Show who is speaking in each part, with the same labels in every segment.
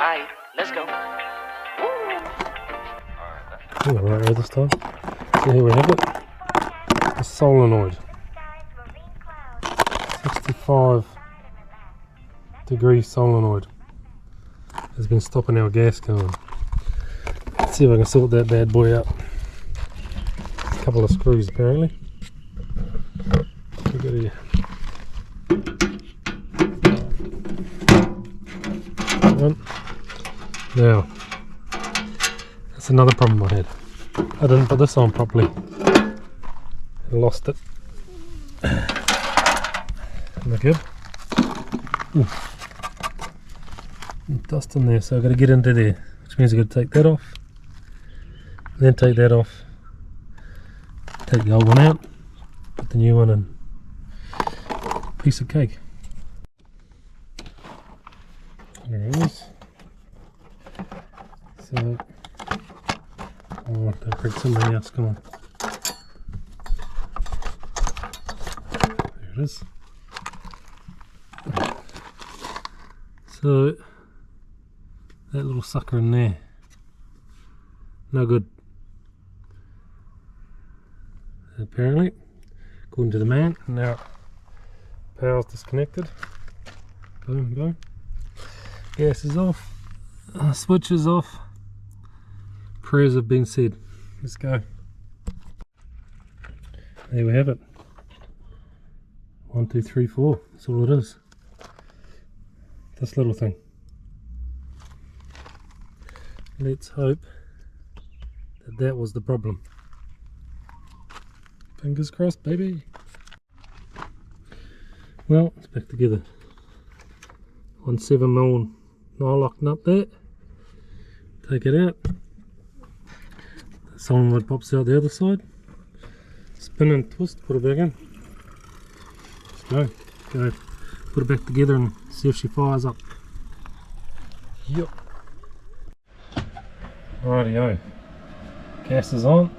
Speaker 1: Alright, let's go.
Speaker 2: Oh, right here this time. So here we have it. A solenoid. 65-degree solenoid has been stopping our gas going. Let's see if I can sort that bad boy out. A couple of screws apparently. Look at here. Now, that's another problem I had. I didn't put this on properly. I lost it. Look good. Ooh. Dust in there, so I've got to get into there, which means I've got to take that off, then take that off, take the old one out, put the new one in. Piece of cake. There it is. So, oh, don't break somebody else, come on. There it is. So, that little sucker in there, no good. Apparently, according to the man. Now, power's disconnected. Boom, boom. Gas is off. Switch is off. Prayers have been said. Let's go. There we have it. 1, 2, 3, 4. That's all it is. This little thing. Let's hope that that was the problem. Fingers crossed, baby. Well, it's back together. 1/7mm nylock nut there. Take it out. The solenoid pops out the other side. Spin and twist, put it back in. Let's go. Put it back together and see if she fires up. Yep. Rightio. Gas is on.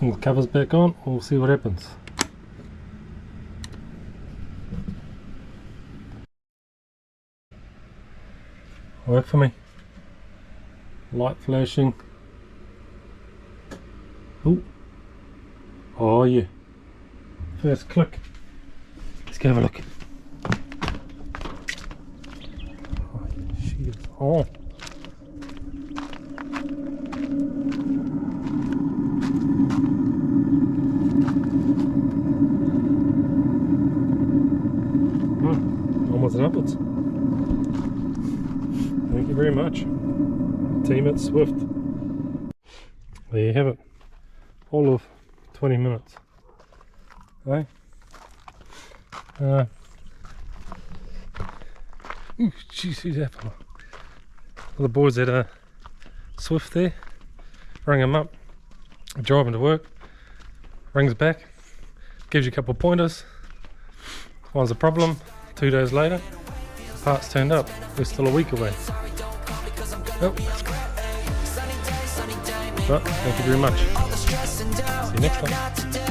Speaker 2: The cover's back on. We'll see what happens. Work for me. Light flashing. Oh. Oh yeah. First click. Let's go have a look. Oh, she is on. Onwards and upwards. Thank you very much, team at Swift. There you have it. All of 20 minutes. Okay. Ooh, jeez, who's that fella? Well, the boys at Swift there, ring them up, driving to work, rings back, gives you a couple of pointers, finds a problem. 2 days later, the parts turned up. We're still a week away. Oh. But thank you very much. See you next time.